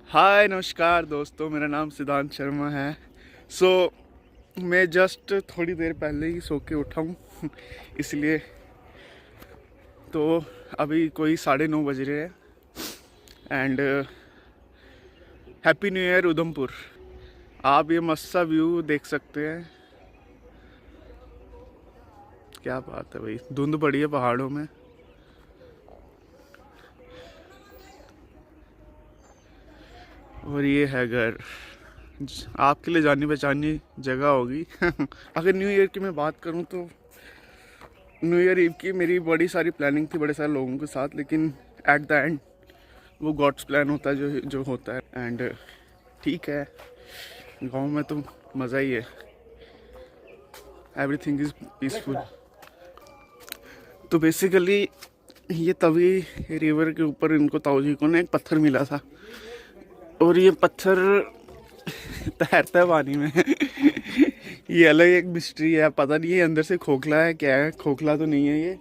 हाय नमस्कार दोस्तों, मेरा नाम सिद्धांत शर्मा है। मैं जस्ट थोड़ी देर पहले ही सो के उठा हूँ इसलिए तो अभी कोई 9:30 बज रहे हैं। And happy new year Udhampur. आप ये मस्त सा व्यू देख सकते हैं। क्या बात है भाई, धुंध पड़ी है पहाड़ों में। और ये है घर। आपके लिए जानी पहचानी जगह होगी अगर न्यू ईयर की मैं बात करूं तो न्यू ईयर ईव की मेरी बड़ी सारी प्लानिंग थी बड़े सारे लोगों के साथ, लेकिन एट द एंड वो गॉड्स प्लान होता है जो जो होता है। एंड ठीक है, गांव में तो मज़ा ही है, एवरीथिंग इज़ पीसफुल। तो बेसिकली ये तभी रिवर के ऊपर इनको ताऊ जी को ना एक पत्थर मिला था, और ये पत्थर तैरता है पानी में ये अलग एक मिस्ट्री है, पता नहीं है अंदर से खोखला है क्या है। खोखला तो नहीं है ये,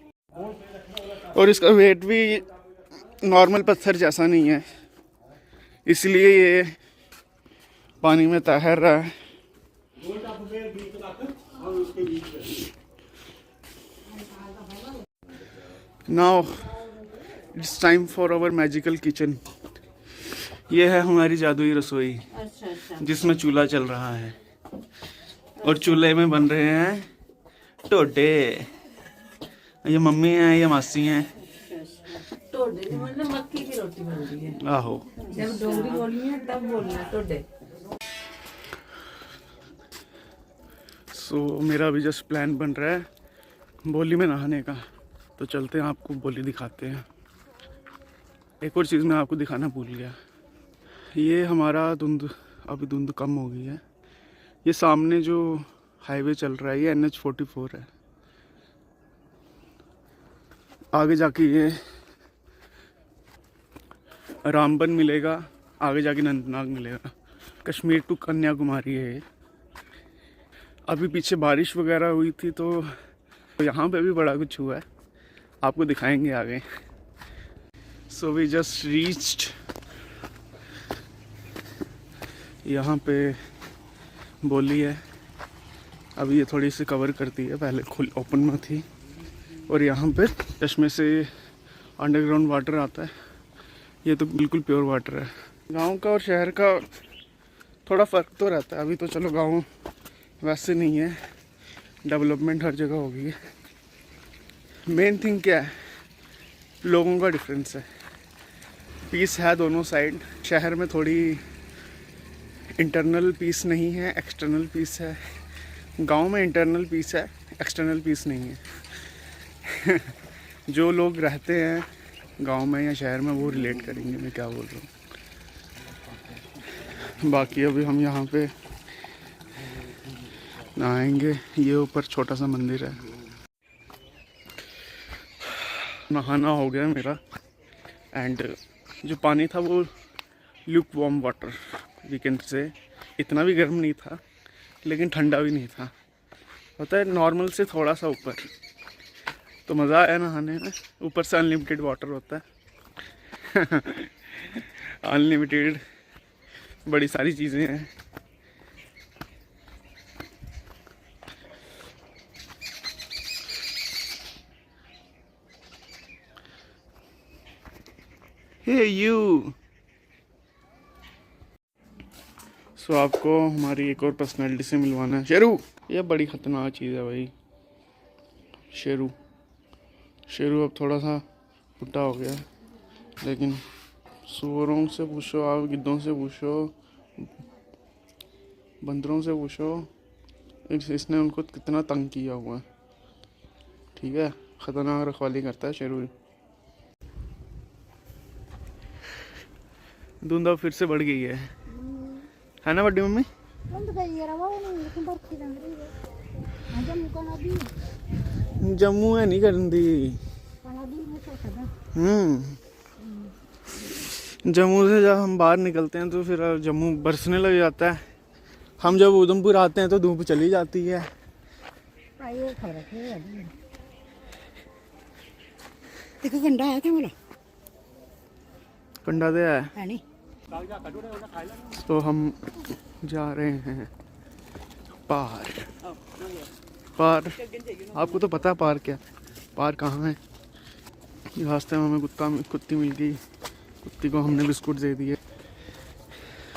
और इसका वेट भी नॉर्मल पत्थर जैसा नहीं है, इसलिए ये पानी में तैर रहा है। Now it's time for our magical kitchen. ये है हमारी जादुई रसोई जिसमें चूल्हा चल रहा है, और चूल्हे में बन रहे हैं टोडे। ये मम्मी हैं, ये मासी हैं। टोडे मतलब मक्की की रोटी बनती है। आहो, जब डोगरी बोलनी है तब बोलना टोडे। मेरा अभी जस्ट प्लान बन रहा है बोली में नहाने का, तो चलते हैं, आपको बोली दिखाते हैं। एक और चीज़ मैं आपको दिखाना भूल गया, ये हमारा अभी धुंध कम हो गई है। ये सामने जो हाईवे चल रहा है ये NH-44 है। आगे जाके ये रामबन मिलेगा, आगे जाके अनंतनाग मिलेगा। कश्मीर टू कन्याकुमारी है ये। अभी पीछे बारिश वगैरह हुई थी तो यहाँ पे भी बड़ा कुछ हुआ है, आपको दिखाएंगे आगे। So we just reached. यहाँ पे बोली है, अभी ये थोड़ी सी कवर करती है, पहले खुल ओपन में थी। और यहाँ पे चश्मे से अंडरग्राउंड वाटर आता है, ये तो बिल्कुल प्योर वाटर है। गांव का और शहर का थोड़ा फ़र्क तो रहता है। अभी तो चलो गांव वैसे नहीं है, डेवलपमेंट हर जगह हो गई है। मेन थिंग क्या है, लोगों का डिफरेंस है। पीस है दोनों साइड। शहर में थोड़ी इंटरनल पीस नहीं है, एक्सटर्नल पीस है। गांव में इंटरनल पीस है, एक्सटर्नल पीस नहीं है जो लोग रहते हैं गांव में या शहर में वो रिलेट करेंगे मैं क्या बोल रहा हूँ। बाकी अभी हम यहाँ पे नहाएंगे। ये ऊपर छोटा सा मंदिर है। नहाना हो गया मेरा, एंड जो पानी था वो ल्यूक वार्म वाटर वीकेंड से। इतना भी गर्म नहीं था लेकिन ठंडा भी नहीं था, होता है नॉर्मल से थोड़ा सा ऊपर। तो मज़ा आया नहाने में। ऊपर से अनलिमिटेड वाटर होता है अनलिमिटेड बड़ी सारी चीज़ें हैं। हे यू। सो आपको हमारी एक और पर्सनैलिटी से मिलवाना है। शेरू, ये बड़ी ख़तरनाक चीज़ है भाई। शेरू अब थोड़ा सा फुटा हो गया, लेकिन सूअरों से पूछो, आप गिद्धों से पूछो, बंदरों से पूछो, इसने उनको कितना तंग किया हुआ है। ठीक है, ख़तरनाक रखवाली करता है शेरू। धुंध अब फिर से बढ़ गई है ना बड़ी मम्मी? जम्मू है नहीं करती। जम्मू से जब हम बाहर निकलते हैं तो फिर जम्मू बरसने लग जाता है। हम जब उधमपुर आते हैं तो धूप चली जाती है। कंडा है क्या? कंडा तो है। तो हम जा रहे हैं पार। पार आपको तो पता है पार क्या, पार कहाँ है। रास्ते में हमें कुत्ती मिल गई, कुत्ती को हमने बिस्कुट दे दिए।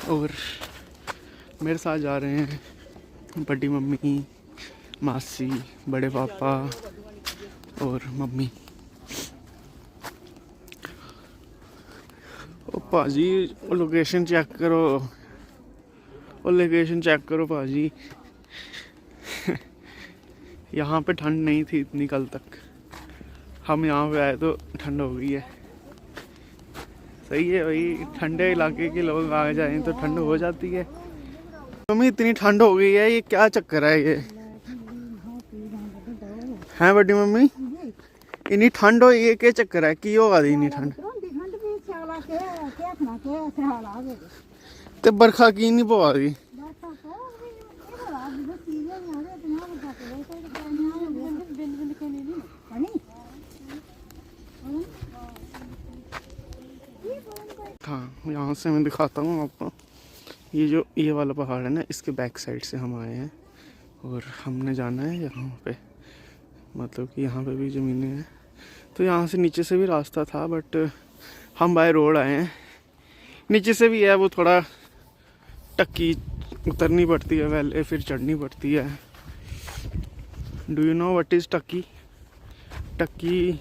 और मेरे साथ जा रहे हैं बड़ी मम्मी, मासी, बड़े पापा और मम्मी। ओ पाजी वो लोकेशन चेक करो, वो लोकेशन चेक करो पाजी। यहाँ पे ठंड नहीं थी इतनी कल तक, हम यहाँ पे आए तो ठंड हो गई है। सही है भाई, ठंडे इलाके के लोग आ जाएं तो ठंड हो जाती है। मम्मी इतनी ठंड हो गई है, ये क्या चक्कर है ये हैं बड़ी मम्मी? इतनी ठंड हो ये क्या चक्कर है, की होगा इतनी ठंड? ते बरखा की नहीं पवा दी? हाँ, यहाँ से मैं दिखाता हूँ आपको। ये वाला पहाड़ है ना, इसके बैक साइड से हम आए हैं और हमने जाना है यहाँ पे, मतलब कि यहाँ पे भी ज़मीनें हैं। तो यहाँ से नीचे से भी रास्ता था, बट हम बाय रोड आए हैं। नीचे से भी है, वो थोड़ा टक्की उतरनी पड़ती है पहले, फिर चढ़नी पड़ती है। Do you know what is टक्की? टक्की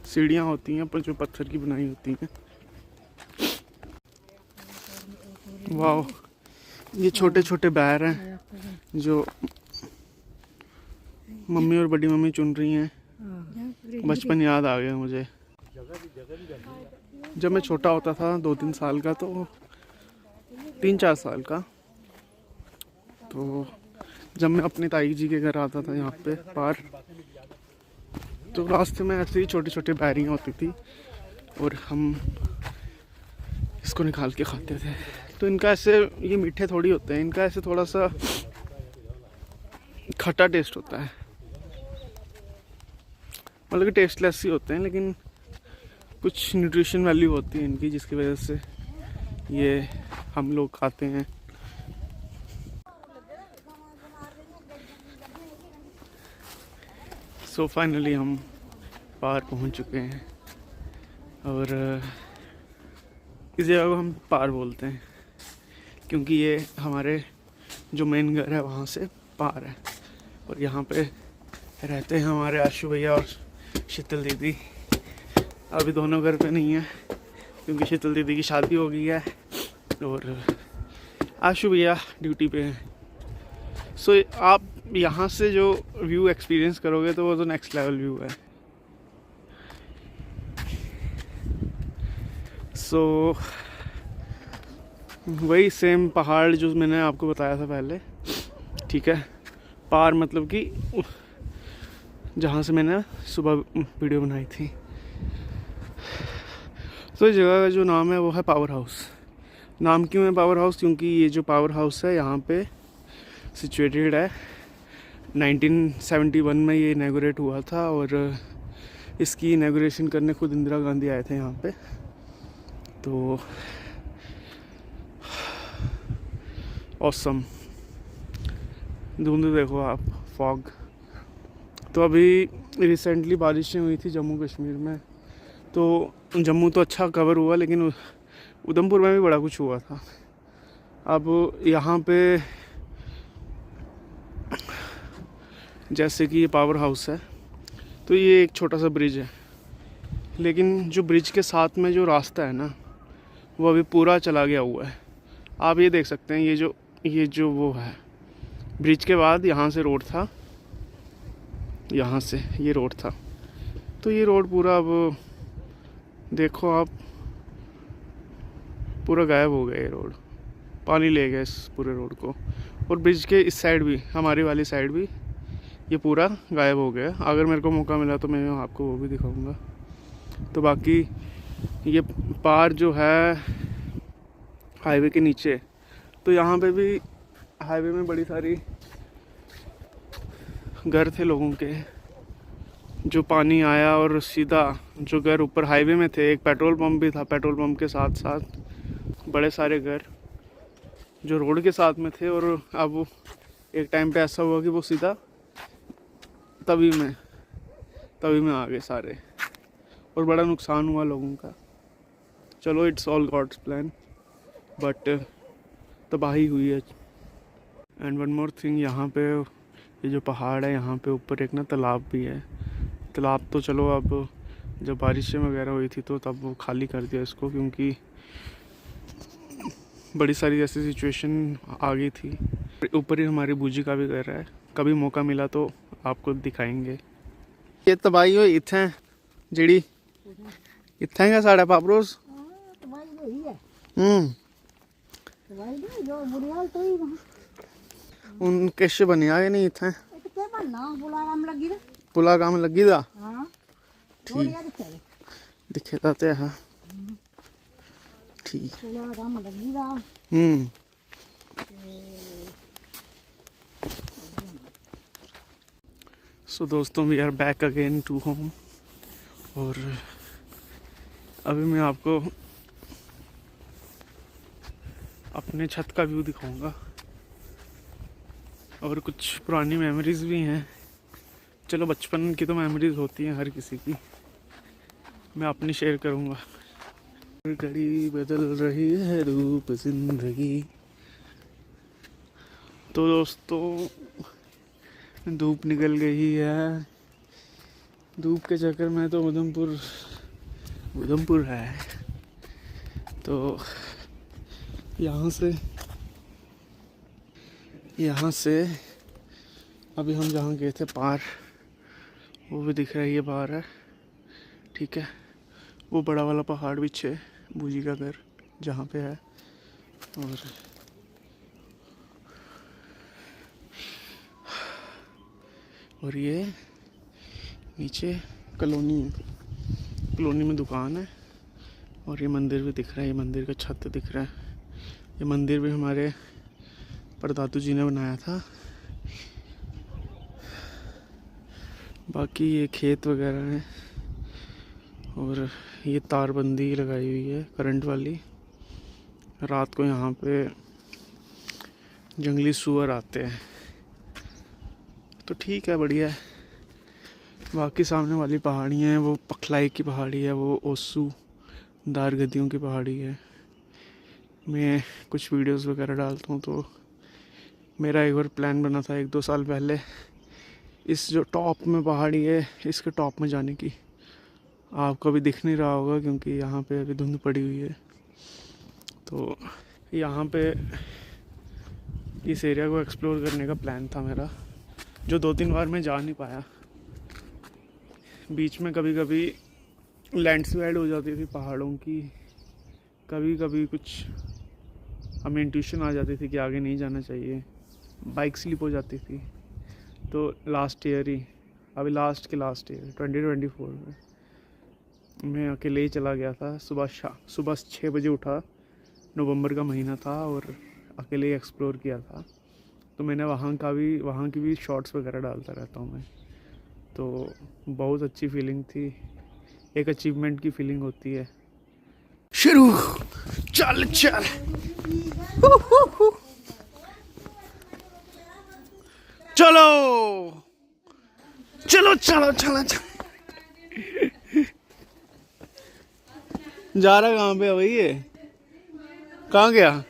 सीढ़ियाँ होती हैं पर जो पत्थर की बनाई होती हैं। वाह, ये छोटे छोटे बैर हैं जो मम्मी और बड़ी मम्मी चुन रही हैं। बचपन याद आ गया मुझे। जब मैं छोटा होता था 2-3 साल का, तो 3-4 साल का, तो जब मैं अपने ताई जी के घर आता था यहाँ पे पार, तो रास्ते में ऐसे ही छोटी छोटी बैरियाँ होती थी और हम इसको निकाल के खाते थे। तो इनका ऐसे, ये मीठे थोड़ी होते हैं, इनका ऐसे थोड़ा सा खट्टा टेस्ट होता है, मतलब कि टेस्टलेस ही होते हैं, लेकिन कुछ न्यूट्रिशन वैल्यू होती है इनकी, जिसकी वजह से ये हम लोग खाते हैं। सो फाइनली हम पार पहुंच चुके हैं और इस जगह को हम पार बोलते हैं क्योंकि ये हमारे जो मेन घर है वहाँ से पार है। और यहाँ पे रहते हैं हमारे आशु भैया और शीतल दीदी। अभी दोनों घर पे नहीं है क्योंकि शीतल दीदी की शादी हो गई है और आशु भैया ड्यूटी पे हैं। सो आप यहाँ से जो व्यू एक्सपीरियंस करोगे तो वो तो नेक्स्ट लेवल व्यू है। सो वही सेम पहाड़ जो मैंने आपको बताया था पहले, ठीक है। पार मतलब कि जहाँ से मैंने सुबह वीडियो बनाई थी। तो इस जगह का जो नाम है वो है पावर हाउस। नाम क्यों है पावर हाउस? क्योंकि ये जो पावर हाउस है यहाँ पे सिचुएटेड है। 1971 में ये इनॉग्रेट हुआ था और इसकी इनॉग्रेशन करने खुद इंदिरा गांधी आए थे यहाँ पे। तो ऑसम, धुंध देखो आप, फॉग। तो अभी रिसेंटली बारिशें हुई थी जम्मू कश्मीर में, तो जम्मू तो अच्छा कवर हुआ, लेकिन उधमपुर में भी बड़ा कुछ हुआ था। अब यहाँ पे जैसे कि ये पावर हाउस है, तो ये एक छोटा सा ब्रिज है, लेकिन जो ब्रिज के साथ में जो रास्ता है ना, वो अभी पूरा चला गया हुआ है। आप ये देख सकते हैं, ये जो वो है, ब्रिज के बाद यहाँ से रोड था, यहाँ से ये रोड था, तो ये रोड पूरा अब देखो आप, पूरा गायब हो गया ये रोड, पानी ले गया इस पूरे रोड को। और ब्रिज के इस साइड भी, हमारी वाली साइड भी, ये पूरा गायब हो गया। अगर मेरे को मौका मिला तो मैं आपको वो भी दिखाऊंगा। तो बाकी ये पार जो है हाईवे के नीचे, तो यहाँ पे भी हाईवे में बड़ी सारी घर थे लोगों के, जो पानी आया और सीधा जो घर ऊपर हाईवे में थे, एक पेट्रोल पंप भी था, पेट्रोल पंप के साथ साथ बड़े सारे घर जो रोड के साथ में थे, और अब वो एक टाइम पे ऐसा हुआ कि वो सीधा तवी में आ गए सारे, और बड़ा नुकसान हुआ लोगों का। चलो, it's all God's plan, but तबाही हुई है। एंड वन मोर थिंग, यहाँ पे ये जो पहाड़ है, यहाँ पे ऊपर एक ना तालाब भी है। तालाब तो चलो अब जब बारिशें वगैरह हुई थी तो तब वो खाली कर दिया इसको, क्योंकि बड़ी सारी ऐसी सिचुएशन आ गई थी। ऊपर ही हमारी बूजी का भी घर है, कभी मौका मिला तो आपको दिखाएंगे। ये तबाही हुई इत्थें जेड़ी इत्थें का साढ़ा पापरोस उन किश बनिया कि नहीं इत्थें पुला काम लगी दा ठीक दिखे दा ते है ठीक सो दोस्तों, we are back again to home, और अभी मैं आपको अपने छत का व्यू दिखाऊंगा, और कुछ पुरानी मेमोरीज भी हैं। चलो, बचपन की तो मेमोरीज होती हैं हर किसी की, मैं अपनी शेयर करूंगा। घड़ी बदल रही है रूप जिंदगी। तो दोस्तों, धूप निकल गई है। धूप के चक्कर में तो उधमपुर है, तो यहाँ से अभी हम जहाँ गए थे पार, वो भी दिख रहा है, ये बाहर है, ठीक है। वो बड़ा वाला पहाड़ पीछे बूजी का घर जहाँ पे है, और ये नीचे कॉलोनी में दुकान है, और ये मंदिर भी दिख रहा है, ये मंदिर का छत दिख रहा है। ये मंदिर भी हमारे परदादू जी ने बनाया था। बाकी ये खेत वगैरह हैं, और ये तारबंदी लगाई हुई है करंट वाली। रात को यहाँ पे जंगली सुअर आते हैं, तो ठीक है, बढ़िया है। बाकी सामने वाली पहाड़ियाँ हैं, वो पखलाई की पहाड़ी है, वो ओसू दारगदियों की पहाड़ी है। मैं कुछ वीडियोस वगैरह डालता हूँ, तो मेरा एक बार प्लान बना था 1-2 साल पहले, इस जो टॉप में पहाड़ी है इसके टॉप में जाने की। आपको अभी दिख नहीं रहा होगा क्योंकि यहाँ पे अभी धुंध पड़ी हुई है। तो यहाँ पे इस एरिया को एक्सप्लोर करने का प्लान था मेरा, जो 2-3 बार मैं जा नहीं पाया। बीच में कभी कभी लैंडस्लाइड हो जाती थी पहाड़ों की, कभी कभी कुछ हमें इंट्यूशन आ जाती थी कि आगे नहीं जाना चाहिए, बाइक स्लिप हो जाती थी। तो लास्ट ईयर 2024 में मैं अकेले ही चला गया था। सुबह 6 बजे उठा, नवंबर का महीना था, और अकेले ही एक्सप्लोर किया था। तो मैंने वहाँ की भी शॉट्स वगैरह डालता रहता हूँ मैं। तो बहुत अच्छी फीलिंग थी, एक अचीवमेंट की फीलिंग होती है। शुरू चल चल चलो चलो चलो चलो चलो। जा रहा कहाँ पे भाई, ये कहाँ गया?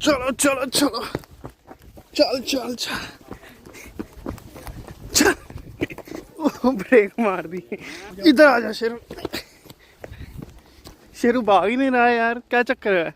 चलो चलो चलो चल चल चल चल। ब्रेक मार दी। इधर आ जा शेरू। शेरू भाग ही नहीं रहा है यार, क्या चक्कर है?